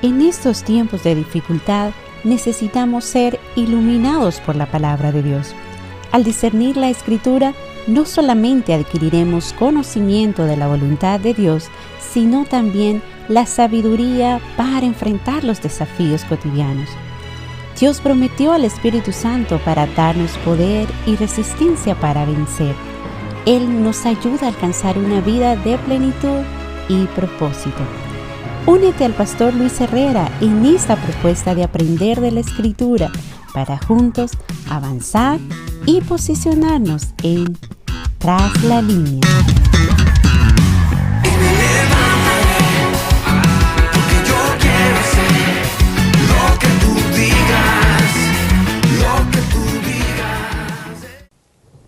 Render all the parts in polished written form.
En estos tiempos de dificultad, necesitamos ser iluminados por la palabra de Dios. Al discernir la Escritura, no solamente adquiriremos conocimiento de la voluntad de Dios, sino también la sabiduría para enfrentar los desafíos cotidianos. Dios prometió al Espíritu Santo para darnos poder y resistencia para vencer. Él nos ayuda a alcanzar una vida de plenitud y propósito. Únete al Pastor Luis Herrera en esta propuesta de aprender de la Escritura para juntos avanzar y posicionarnos en Tras la Línea.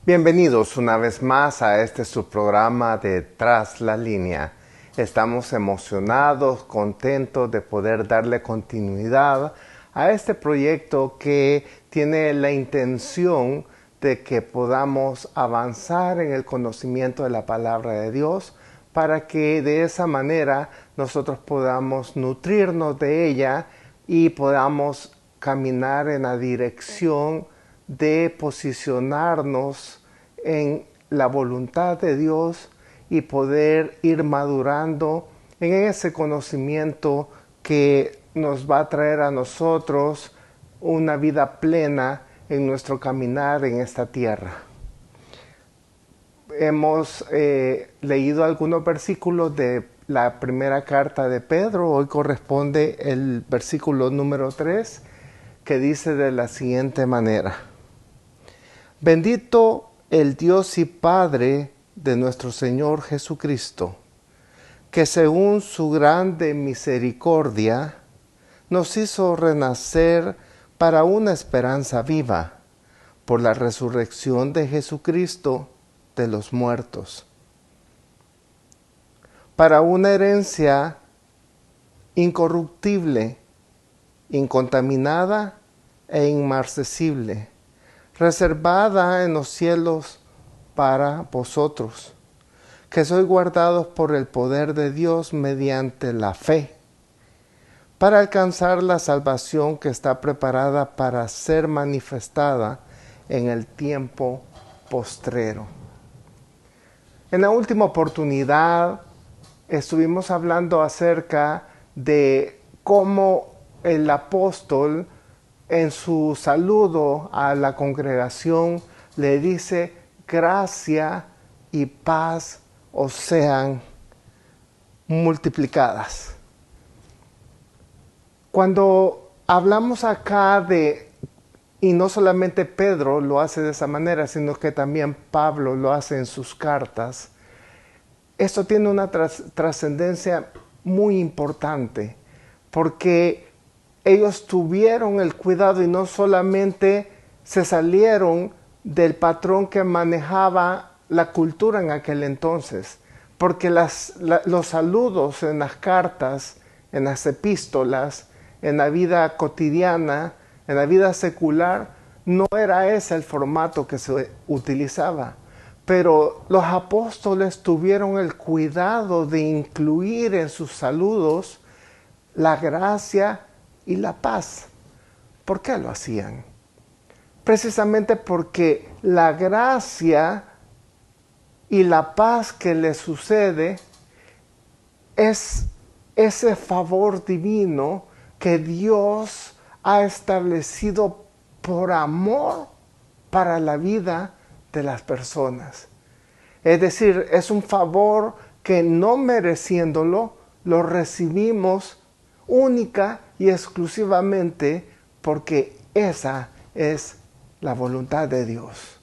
Bienvenidos una vez más a este subprograma de Tras la Línea. Estamos emocionados, contentos de poder darle continuidad a este proyecto que tiene la intención de que podamos avanzar en el conocimiento de la palabra de Dios para que de esa manera nosotros podamos nutrirnos de ella y podamos caminar en la dirección de posicionarnos en la voluntad de Dios y poder ir madurando en ese conocimiento que nos va a traer a nosotros una vida plena en nuestro caminar en esta tierra. Hemos leído algunos versículos de la primera carta de Pedro. Hoy corresponde el versículo número 3, que dice de la siguiente manera: Bendito el Dios y Padre de nuestro Señor Jesucristo, que según su grande misericordia nos hizo renacer para una esperanza viva por la resurrección de Jesucristo de los muertos, para una herencia incorruptible, incontaminada e inmarcesible, reservada en los cielos para vosotros, que sois guardados por el poder de Dios mediante la fe, para alcanzar la salvación que está preparada para ser manifestada en el tiempo postrero. En la última oportunidad estuvimos hablando acerca de cómo el apóstol en su saludo a la congregación le dice: gracia y paz os sean multiplicadas. Cuando hablamos acá y no solamente Pedro lo hace de esa manera, sino que también Pablo lo hace en sus cartas, esto tiene una trascendencia muy importante, porque ellos tuvieron el cuidado y no solamente se salieron del patrón que manejaba la cultura en aquel entonces, porque los saludos en las cartas, en las epístolas, en la vida cotidiana, en la vida secular, no era ese el formato que se utilizaba. Pero los apóstoles tuvieron el cuidado de incluir en sus saludos la gracia y la paz. ¿Por qué lo hacían? Precisamente porque la gracia y la paz que le sucede es ese favor divino que Dios ha establecido por amor para la vida de las personas. Es decir, es un favor que no mereciéndolo, lo recibimos única y exclusivamente porque esa es la voluntad de Dios.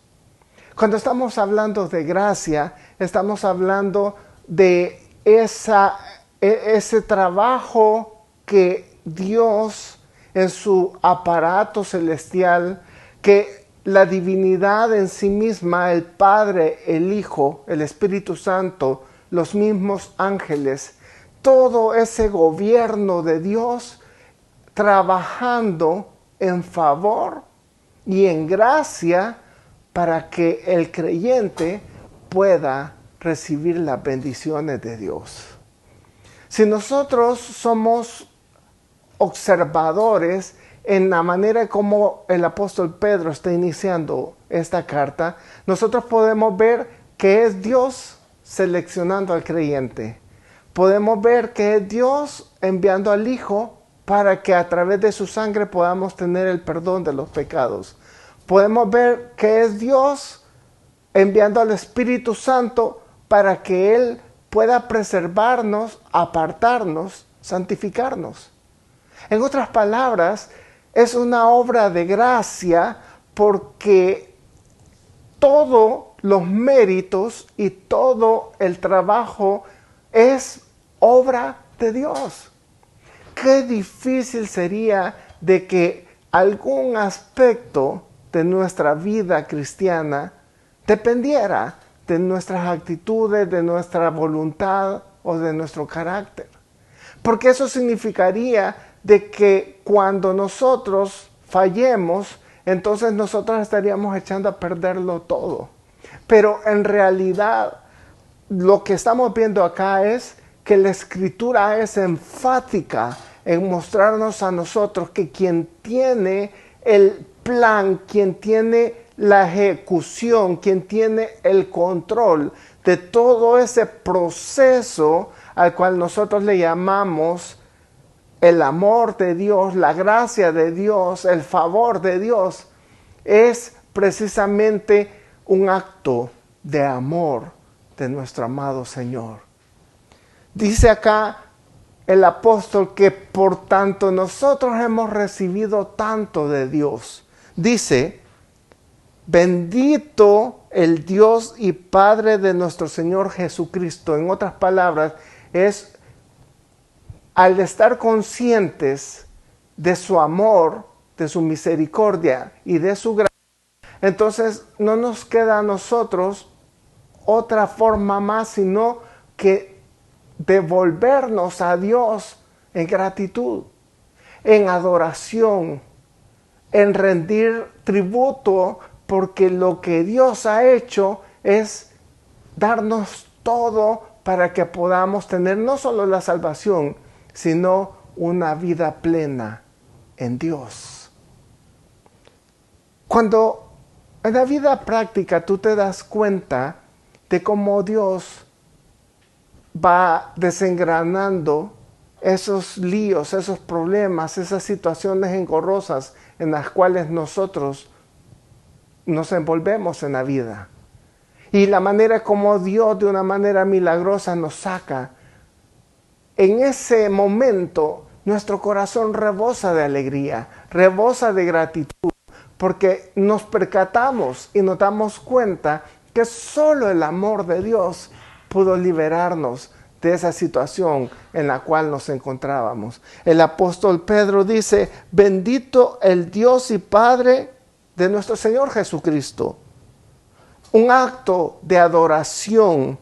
Cuando estamos hablando de gracia, estamos hablando de ese trabajo que Dios en su aparato celestial, que la divinidad en sí misma, el Padre, el Hijo, el Espíritu Santo, los mismos ángeles, todo ese gobierno de Dios trabajando en favor y en gracia para que el creyente pueda recibir las bendiciones de Dios. Si nosotros somos observadores en la manera como el apóstol Pedro está iniciando esta carta, nosotros podemos ver que es Dios seleccionando al creyente. Podemos ver que es Dios enviando al Hijo para que a través de su sangre podamos tener el perdón de los pecados. Podemos ver que es Dios enviando al Espíritu Santo para que Él pueda preservarnos, apartarnos, santificarnos. En otras palabras, es una obra de gracia porque todos los méritos y todo el trabajo es obra de Dios. Qué difícil sería de que algún aspecto de nuestra vida cristiana dependiera de nuestras actitudes, de nuestra voluntad o de nuestro carácter. Porque eso significaría de que cuando nosotros fallemos, entonces nosotros estaríamos echando a perderlo todo. Pero en realidad lo que estamos viendo acá es que la Escritura es enfática en mostrarnos a nosotros que quien tiene el plan, quien tiene la ejecución, quien tiene el control de todo ese proceso al cual nosotros le llamamos el amor de Dios, la gracia de Dios, el favor de Dios, es precisamente un acto de amor de nuestro amado Señor. Dice acá el apóstol que por tanto nosotros hemos recibido tanto de Dios. Dice, bendito el Dios y Padre de nuestro Señor Jesucristo. En otras palabras, es al estar conscientes de su amor, de su misericordia y de su gracia, entonces no nos queda a nosotros otra forma más sino que devolvernos a Dios en gratitud, en adoración, en rendir tributo, porque lo que Dios ha hecho es darnos todo para que podamos tener no solo la salvación, sino una vida plena en Dios. Cuando en la vida práctica tú te das cuenta de cómo Dios va desengranando esos líos, esos problemas, esas situaciones engorrosas en las cuales nosotros nos envolvemos en la vida. Y la manera como Dios de una manera milagrosa nos saca. En ese momento nuestro corazón rebosa de alegría, rebosa de gratitud, porque nos percatamos y nos damos cuenta que solo el amor de Dios pudo liberarnos de esa situación en la cual nos encontrábamos. El apóstol Pedro dice, bendito el Dios y Padre de nuestro Señor Jesucristo. Un acto de adoración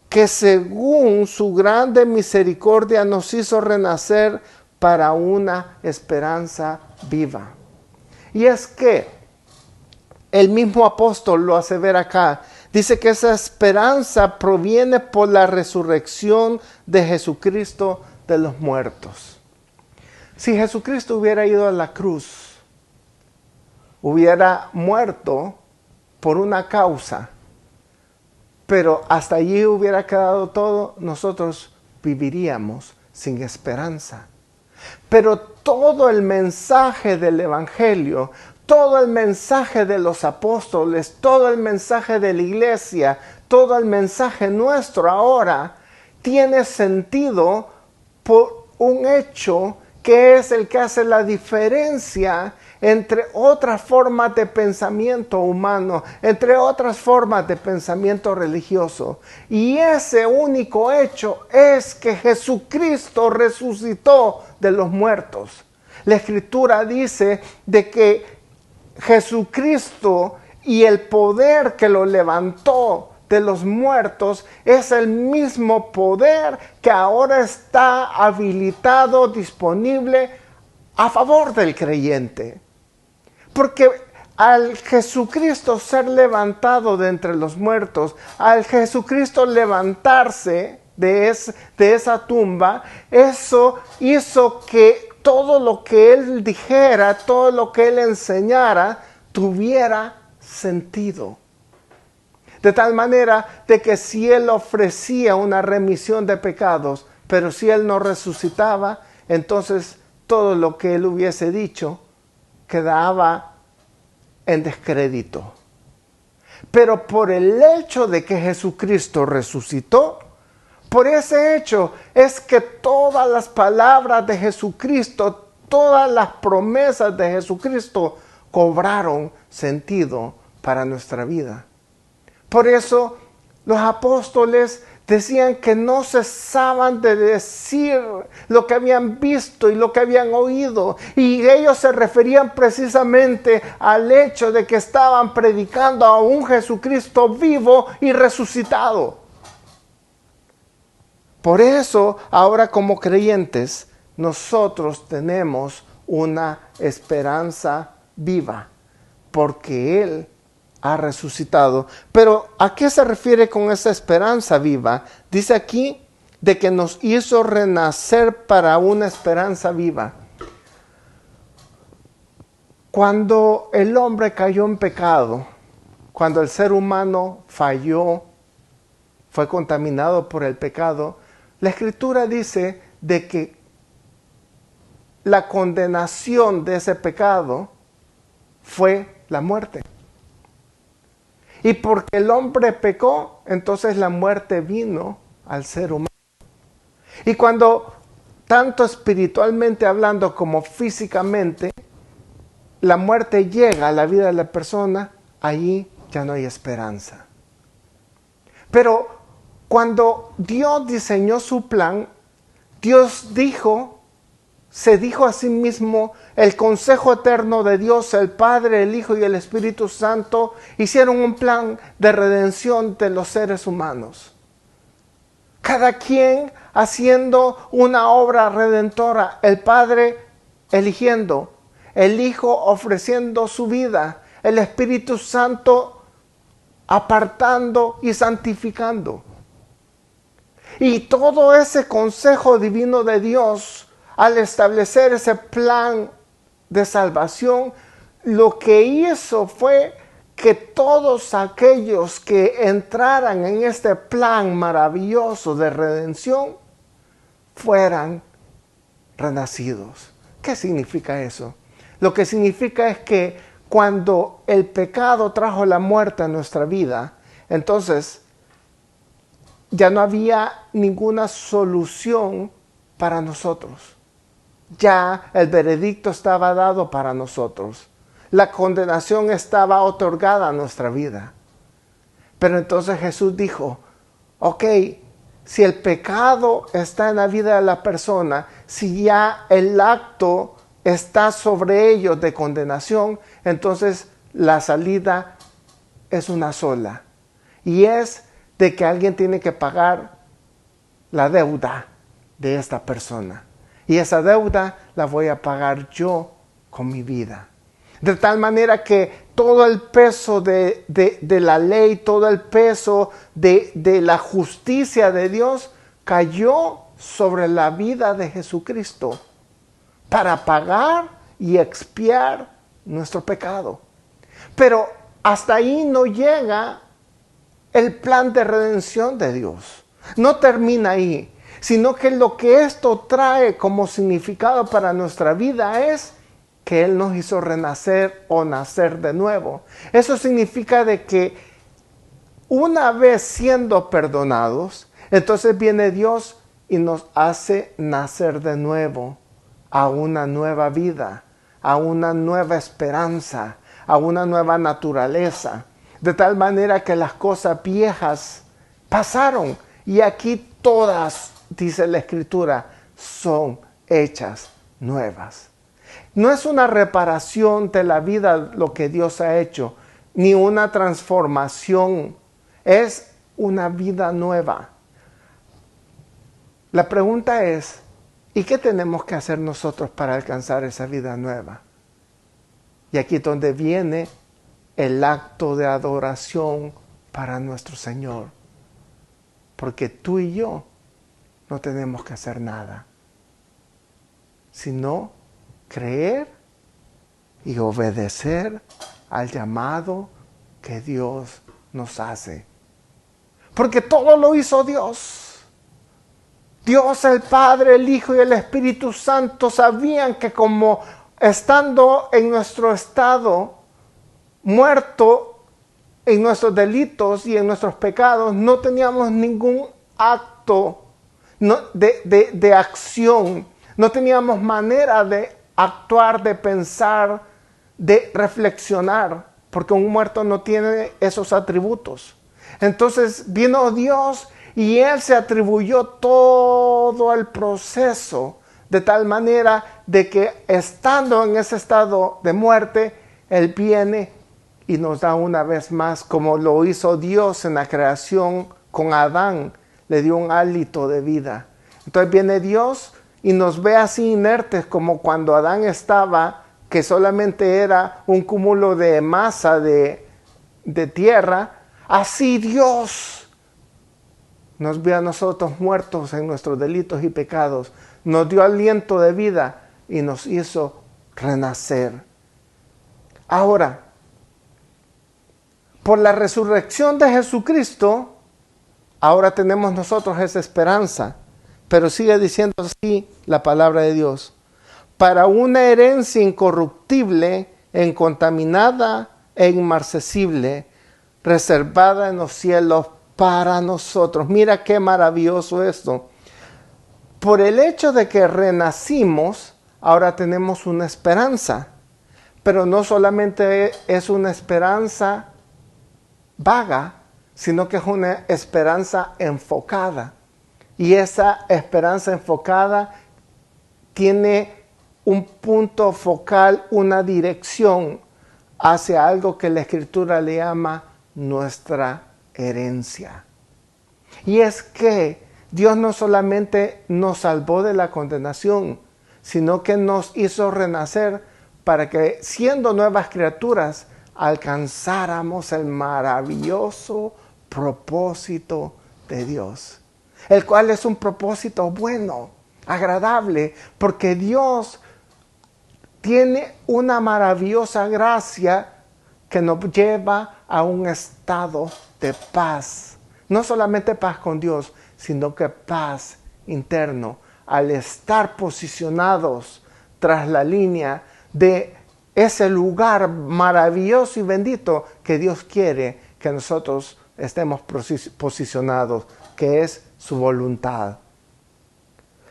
que según su grande misericordia nos hizo renacer para una esperanza viva. Y es que el mismo apóstol lo hace ver acá. Dice que esa esperanza proviene por la resurrección de Jesucristo de los muertos. Si Jesucristo hubiera ido a la cruz, hubiera muerto por una causa, pero hasta allí hubiera quedado todo, nosotros viviríamos sin esperanza. Pero todo el mensaje del Evangelio, todo el mensaje de los apóstoles, todo el mensaje de la iglesia, todo el mensaje nuestro ahora, tiene sentido por un hecho que es el que hace la diferencia entre otras formas de pensamiento humano, entre otras formas de pensamiento religioso. Y ese único hecho es que Jesucristo resucitó de los muertos. La Escritura dice de que Jesucristo y el poder que lo levantó de los muertos es el mismo poder que ahora está habilitado, disponible a favor del creyente. Porque al Jesucristo ser levantado de entre los muertos, al Jesucristo levantarse, de esa tumba, eso hizo que todo lo que él dijera, todo lo que él enseñara, tuviera sentido. De tal manera de que si él ofrecía una remisión de pecados, pero si él no resucitaba, entonces todo lo que él hubiese dicho quedaba en descrédito. Pero por el hecho de que Jesucristo resucitó, por ese hecho es que todas las palabras de Jesucristo, todas las promesas de Jesucristo cobraron sentido para nuestra vida. Por eso los apóstoles decían que no cesaban de decir lo que habían visto y lo que habían oído. Y ellos se referían precisamente al hecho de que estaban predicando a un Jesucristo vivo y resucitado. Por eso, ahora como creyentes, nosotros tenemos una esperanza viva, porque Él ha resucitado. Pero ¿a qué se refiere con esa esperanza viva? Dice aquí de que nos hizo renacer para una esperanza viva. Cuando el hombre cayó en pecado, cuando el ser humano falló, fue contaminado por el pecado, la Escritura dice de que la condenación de ese pecado fue la muerte. Y porque el hombre pecó, entonces la muerte vino al ser humano. Y cuando, tanto espiritualmente hablando como físicamente, la muerte llega a la vida de la persona, allí ya no hay esperanza. Pero cuando Dios diseñó su plan, Dios se dijo a sí mismo, el consejo eterno de Dios, el Padre, el Hijo y el Espíritu Santo, hicieron un plan de redención de los seres humanos. Cada quien haciendo una obra redentora, el Padre eligiendo, el Hijo ofreciendo su vida, el Espíritu Santo apartando y santificando. Y todo ese consejo divino de Dios, al establecer ese plan de salvación, lo que hizo fue que todos aquellos que entraran en este plan maravilloso de redención fueran renacidos. ¿Qué significa eso? Lo que significa es que cuando el pecado trajo la muerte a nuestra vida, entonces ya no había ninguna solución para nosotros. Ya el veredicto estaba dado para nosotros. La condenación estaba otorgada a nuestra vida. Pero entonces Jesús dijo, ok, si el pecado está en la vida de la persona, si ya el acto está sobre ellos de condenación, entonces la salida es una sola. Y es de que alguien tiene que pagar la deuda de esta persona. Y esa deuda la voy a pagar yo con mi vida. De tal manera que todo el peso de la ley, todo el peso de la justicia de Dios cayó sobre la vida de Jesucristo para pagar y expiar nuestro pecado. Pero hasta ahí no llega el plan de redención de Dios. No termina ahí, sino que lo que esto trae como significado para nuestra vida es que Él nos hizo renacer o nacer de nuevo. Eso significa de que una vez siendo perdonados, entonces viene Dios y nos hace nacer de nuevo a una nueva vida, a una nueva esperanza, a una nueva naturaleza. De tal manera que las cosas viejas pasaron y aquí todas, dice la Escritura, son hechas nuevas. No es una reparación de la vida lo que Dios ha hecho, ni una transformación, es una vida nueva. La pregunta es, ¿y qué tenemos que hacer nosotros para alcanzar esa vida nueva? Y aquí es donde viene el acto de adoración para nuestro Señor. Porque tú y yo no tenemos que hacer nada, sino creer y obedecer al llamado que Dios nos hace. Porque todo lo hizo Dios. Dios el Padre, el Hijo y el Espíritu Santo sabían que como estando en nuestro estado muerto en nuestros delitos y en nuestros pecados, no teníamos ningún acto de acción, no teníamos manera de actuar, de pensar, de reflexionar, porque un muerto no tiene esos atributos. Entonces vino Dios y Él se atribuyó todo el proceso de tal manera de que estando en ese estado de muerte, Él viene y nos da una vez más, como lo hizo Dios en la creación con Adán, le dio un hálito de vida. Entonces viene Dios y nos ve así inertes como cuando Adán estaba, que solamente era un cúmulo de masa de tierra. Así Dios nos ve a nosotros muertos en nuestros delitos y pecados, nos dio aliento de vida y nos hizo renacer. Ahora, por la resurrección de Jesucristo, ahora tenemos nosotros esa esperanza. Pero sigue diciendo así la palabra de Dios: para una herencia incorruptible, incontaminada e inmarcesible, reservada en los cielos para nosotros. Mira qué maravilloso esto. Por el hecho de que renacimos, ahora tenemos una esperanza. Pero no solamente es una esperanza vaga, sino que es una esperanza enfocada. Y esa esperanza enfocada tiene un punto focal, una dirección hacia algo que la Escritura le llama nuestra herencia. Y es que Dios no solamente nos salvó de la condenación, sino que nos hizo renacer para que, siendo nuevas criaturas, alcanzáramos el maravilloso propósito de Dios, el cual es un propósito bueno, agradable, porque Dios tiene una maravillosa gracia que nos lleva a un estado de paz. No solamente paz con Dios, sino que paz interno, al estar posicionados tras la línea de ese lugar maravilloso y bendito que Dios quiere que nosotros estemos posicionados, que es su voluntad.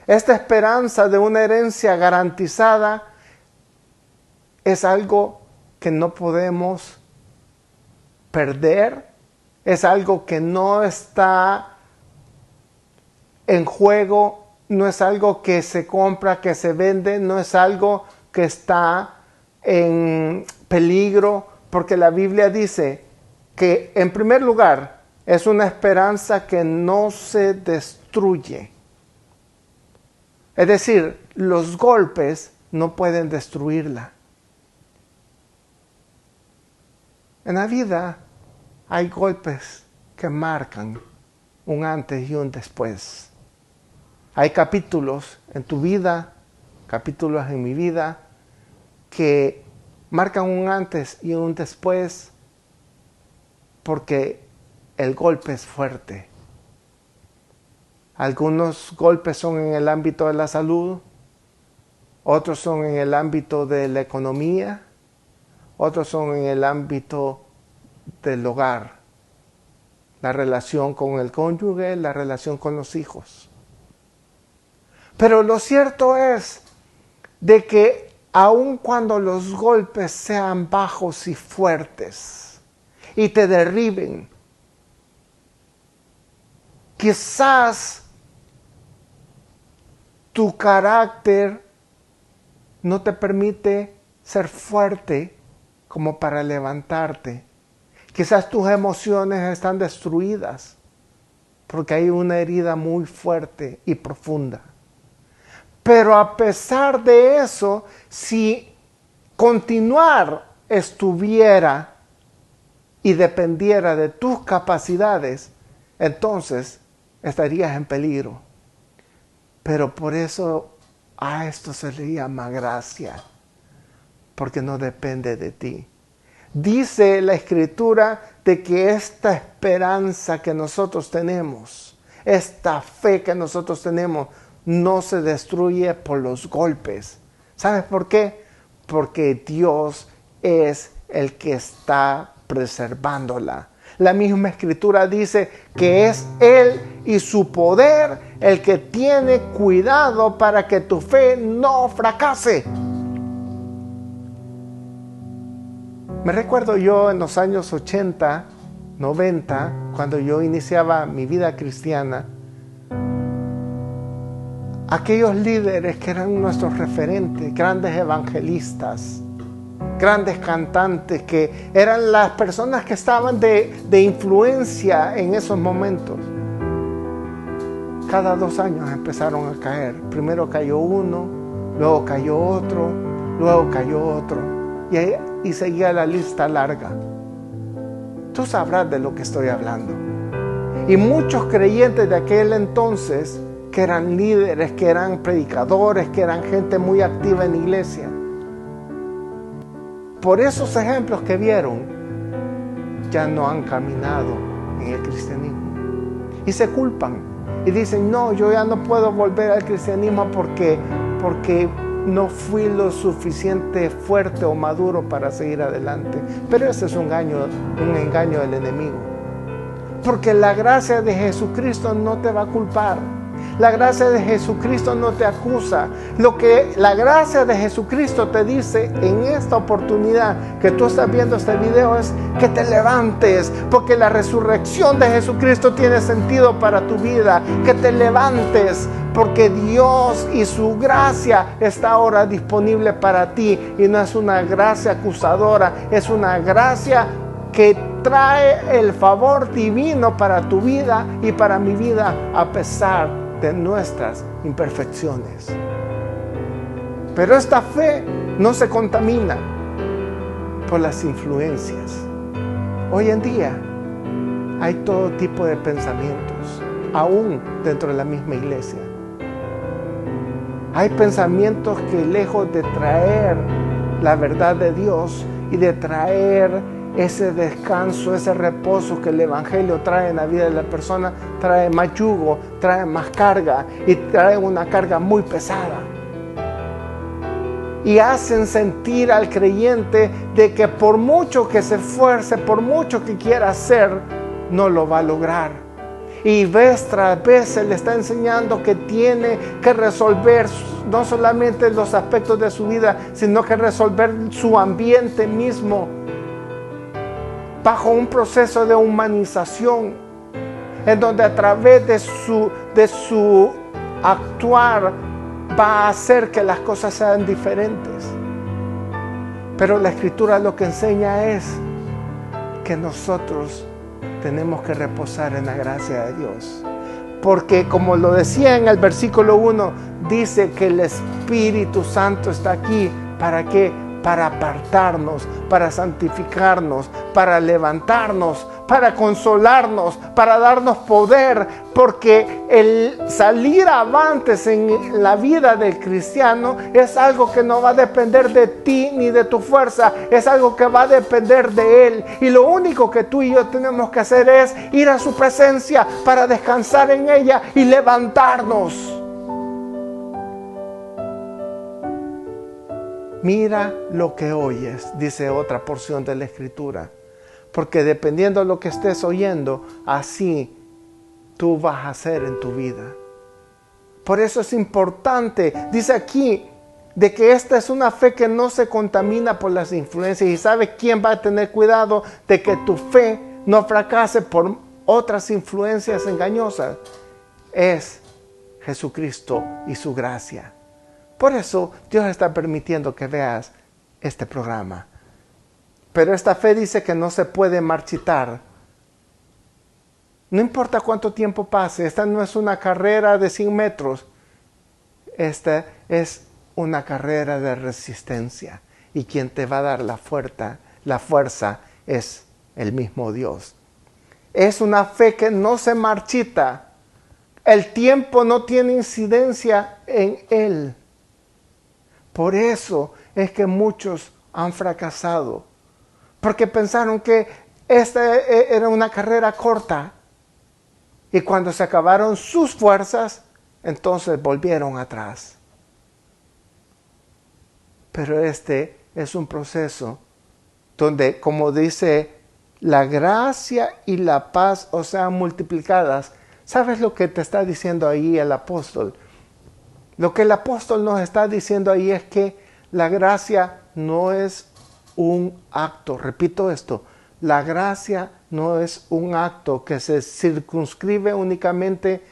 Esta esperanza de una herencia garantizada es algo que no podemos perder, es algo que no está en juego, no es algo que se compra, que se vende, no es algo que está en peligro, porque la Biblia dice que en primer lugar es una esperanza que no se destruye. Es decir, los golpes no pueden destruirla. En la vida hay golpes que marcan un antes y un después. Hay capítulos en tu vida, capítulos en mi vida, que marcan un antes y un después porque el golpe es fuerte. Algunos golpes son en el ámbito de la salud, otros son en el ámbito de la economía, otros son en el ámbito del hogar, la relación con el cónyuge, la relación con los hijos. Pero lo cierto es de que aun cuando los golpes sean bajos y fuertes y te derriben, quizás tu carácter no te permite ser fuerte como para levantarte. Quizás tus emociones están destruidas porque hay una herida muy fuerte y profunda. Pero a pesar de eso, si continuar estuviera y dependiera de tus capacidades, entonces estarías en peligro. Pero por eso a esto se le llama gracia, porque no depende de ti. Dice la Escritura de que esta esperanza que nosotros tenemos, esta fe que nosotros tenemos, no se destruye por los golpes. ¿Sabes por qué? Porque Dios es el que está preservándola. La misma Escritura dice que es Él y su poder el que tiene cuidado para que tu fe no fracase. Me recuerdo yo en los años 80, 90, cuando yo iniciaba mi vida cristiana, aquellos líderes que eran nuestros referentes, grandes evangelistas, grandes cantantes, que eran las personas que estaban de influencia en esos momentos, cada 2 años empezaron a caer. Primero cayó uno, luego cayó otro, luego cayó otro, y seguía la lista larga. Tú sabrás de lo que estoy hablando. Y muchos creyentes de aquel entonces, que eran líderes, que eran predicadores, que eran gente muy activa en la iglesia, por esos ejemplos que vieron, ya no han caminado en el cristianismo. Y se culpan. Y dicen, no, yo ya no puedo volver al cristianismo porque no fui lo suficiente fuerte o maduro para seguir adelante. Pero ese es un engaño del enemigo. Porque la gracia de Jesucristo no te va a culpar. La gracia de Jesucristo no te acusa. Lo que la gracia de Jesucristo te dice en esta oportunidad que tú estás viendo este video es que te levantes, porque la resurrección de Jesucristo tiene sentido para tu vida. Que te levantes, porque Dios y su gracia está ahora disponible para ti. Y no es una gracia acusadora, es una gracia que trae el favor divino para tu vida y para mi vida, a pesar de nuestras imperfecciones. Pero esta fe no se contamina por las influencias. Hoy en día hay todo tipo de pensamientos, aún dentro de la misma iglesia. Hay pensamientos que, lejos de traer la verdad de Dios y de traer ese descanso, ese reposo que el Evangelio trae en la vida de la persona, trae más yugo, trae más carga, y trae una carga muy pesada. Y hacen sentir al creyente de que por mucho que se esfuerce, por mucho que quiera hacer, no lo va a lograr. Y vez tras vez se le está enseñando que tiene que resolver no solamente los aspectos de su vida, sino que resolver su ambiente mismo, bajo un proceso de humanización, en donde a través de su actuar va a hacer que las cosas sean diferentes. Pero la Escritura lo que enseña es que nosotros tenemos que reposar en la gracia de Dios. Porque, como lo decía en el versículo 1, dice que el Espíritu Santo está aquí. ¿Para qué? Para apartarnos, para santificarnos, para levantarnos, para consolarnos, para darnos poder, porque el salir avantes en la vida del cristiano es algo que no va a depender de ti ni de tu fuerza, es algo que va a depender de Él. Y lo único que tú y yo tenemos que hacer es ir a su presencia para descansar en ella y levantarnos. Mira lo que oyes, dice otra porción de la Escritura, porque dependiendo de lo que estés oyendo, así tú vas a hacer en tu vida. Por eso es importante, dice aquí, de que esta es una fe que no se contamina por las influencias. ¿Y sabe quién va a tener cuidado de que tu fe no fracase por otras influencias engañosas? Es Jesucristo y su gracia. Por eso Dios está permitiendo que veas este programa. Pero esta fe dice que no se puede marchitar. No importa cuánto tiempo pase, esta no es una carrera de 100 metros. Esta es una carrera de resistencia. Y quien te va a dar la fuerza es el mismo Dios. Es una fe que no se marchita. El tiempo no tiene incidencia en él. Por eso es que muchos han fracasado. Porque pensaron que esta era una carrera corta. Y cuando se acabaron sus fuerzas, entonces volvieron atrás. Pero este es un proceso donde, como dice, la gracia y la paz os sean multiplicadas. ¿Sabes lo que te está diciendo ahí el apóstol? Lo que el apóstol nos está diciendo ahí es que la gracia no es un acto. Repito esto, la gracia no es un acto que se circunscribe únicamente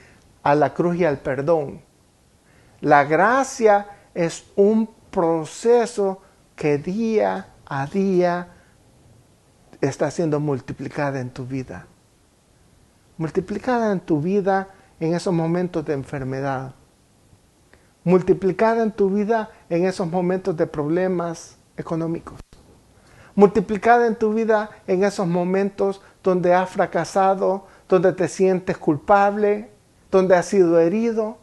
a la cruz y al perdón. La gracia es un proceso que día a día está siendo multiplicada en tu vida. Multiplicada en tu vida en esos momentos de enfermedad. Multiplicada en tu vida en esos momentos de problemas económicos. Multiplicada en tu vida en esos momentos donde has fracasado, donde te sientes culpable, donde has sido herido.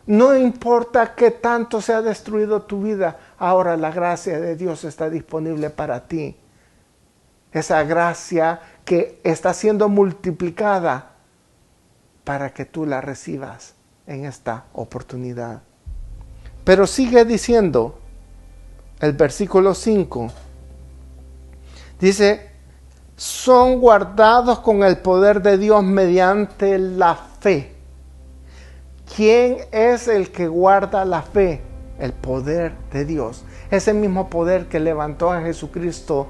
No importa qué tanto se ha destruido tu vida, ahora la gracia de Dios está disponible para ti. Esa gracia que está siendo multiplicada para que tú la recibas en esta oportunidad. Pero sigue diciendo el versículo 5. Dice, son guardados con el poder de Dios mediante la fe. ¿Quién es el que guarda la fe? El poder de Dios. Ese mismo poder que levantó a Jesucristo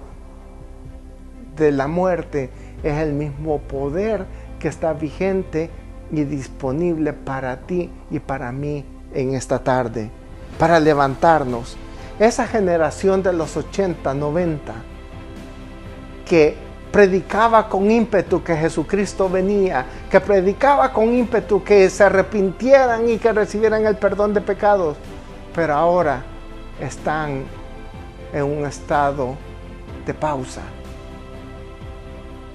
de la muerte es el mismo poder que está vigente y disponible para ti y para mí en esta tarde, para levantarnos. Esa generación de los 80, 90, que predicaba con ímpetu que Jesucristo venía, que predicaba con ímpetu que se arrepintieran y que recibieran el perdón de pecados, pero ahora están en un estado de pausa.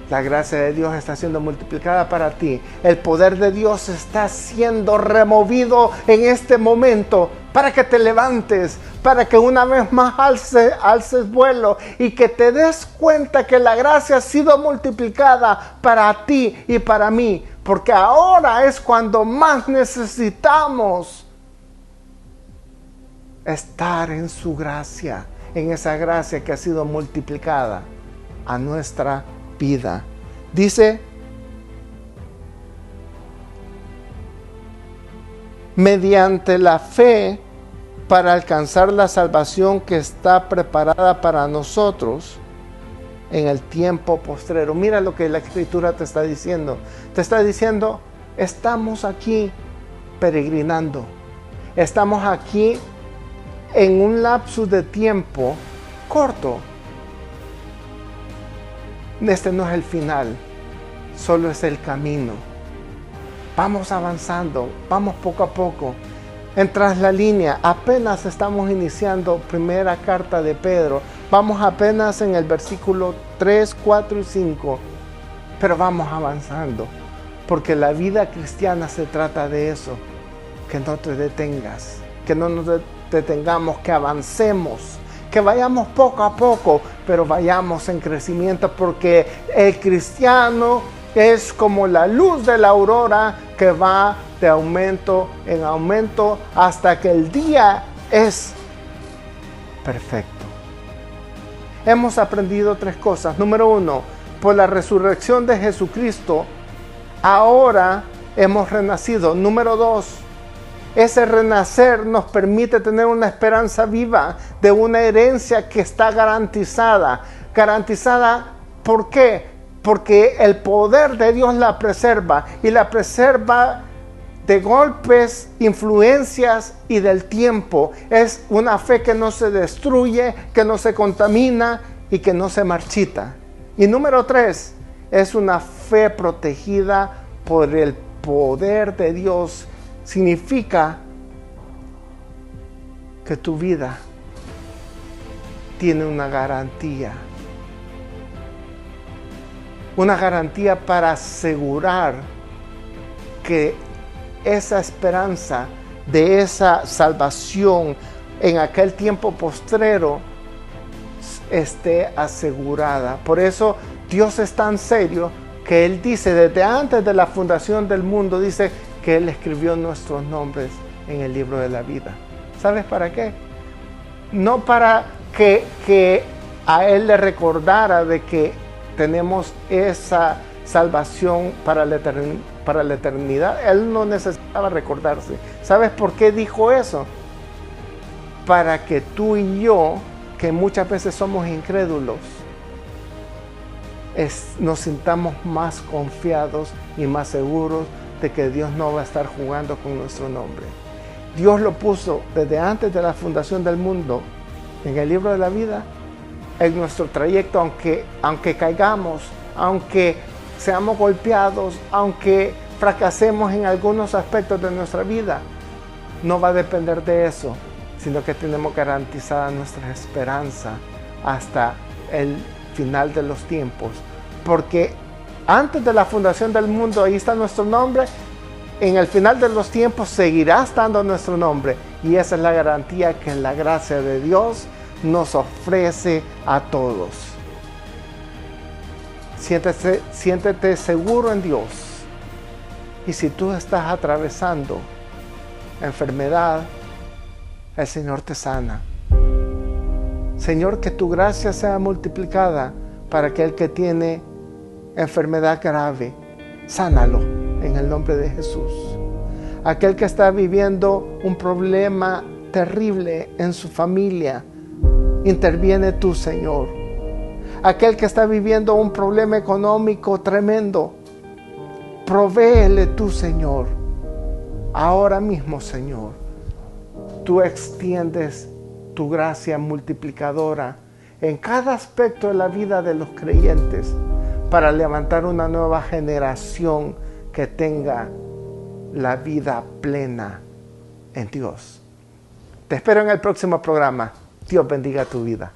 La gracia de Dios está siendo multiplicada para ti. El poder de Dios está siendo removido en este momento para que te levantes, para que una vez más alces vuelo y que te des cuenta que la gracia ha sido multiplicada para ti y para mí. Porque ahora es cuando más necesitamos estar en su gracia, en esa gracia que ha sido multiplicada a nuestra vida. Dice, mediante la fe para alcanzar la salvación que está preparada para nosotros en el tiempo postrero. Mira lo que la Escritura te está diciendo. Te está diciendo, estamos aquí peregrinando. Estamos aquí en un lapso de tiempo corto. Este no es el final, solo es el camino. Vamos avanzando, vamos poco a poco. En Tras la Línea, apenas estamos iniciando primera carta de Pedro. Vamos apenas en el versículo 3, 4 y 5. Pero vamos avanzando, porque la vida cristiana se trata de eso. Que no te detengas, que no nos detengamos, que avancemos. Que vayamos poco a poco, pero vayamos en crecimiento, porque el cristiano es como la luz de la aurora que va de aumento en aumento hasta que el día es perfecto. Hemos aprendido 3 cosas. Número 1, por la resurrección de Jesucristo, ahora hemos renacido. Número 2, ese renacer nos permite tener una esperanza viva de una herencia que está garantizada. ¿Garantizada por qué? Porque el poder de Dios la preserva, y la preserva de golpes, influencias y del tiempo. Es una fe que no se destruye, que no se contamina y que no se marchita. Y número 3, es una fe protegida por el poder de Dios. Significa que tu vida tiene una garantía. Una garantía para asegurar que esa esperanza de esa salvación en aquel tiempo postrero esté asegurada. Por eso Dios es tan serio que Él dice, desde antes de la fundación del mundo, dice que Él escribió nuestros nombres en el libro de la vida. ¿Sabes para qué? No para que a Él le recordara de que tenemos esa salvación para la eternidad. Él no necesitaba recordarse. ¿Sabes por qué dijo eso? Para que tú y yo, que muchas veces somos incrédulos, nos sintamos más confiados y más seguros de que Dios no va a estar jugando con nuestro nombre. Dios lo puso desde antes de la fundación del mundo en el libro de la vida, en nuestro trayecto, aunque caigamos, aunque seamos golpeados, aunque fracasemos en algunos aspectos de nuestra vida, no va a depender de eso, sino que tenemos garantizada nuestra esperanza hasta el final de los tiempos, porque antes de la fundación del mundo ahí está nuestro nombre. En el final de los tiempos seguirá estando nuestro nombre, y esa es la garantía que la gracia de Dios nos ofrece a todos. Siéntete seguro en Dios, y si tú estás atravesando enfermedad, el Señor te sana. Señor, que tu gracia sea multiplicada para aquel que tiene enfermedad grave. Sánalo en el nombre de Jesús. Aquel que está viviendo un problema terrible en su familia, interviene tú, Señor. Aquel que está viviendo un problema económico tremendo, provéele tú, Señor. Ahora mismo, Señor, tú extiendes tu gracia multiplicadora en cada aspecto de la vida de los creyentes para levantar una nueva generación que tenga la vida plena en Dios. Te espero en el próximo programa. Dios bendiga tu vida.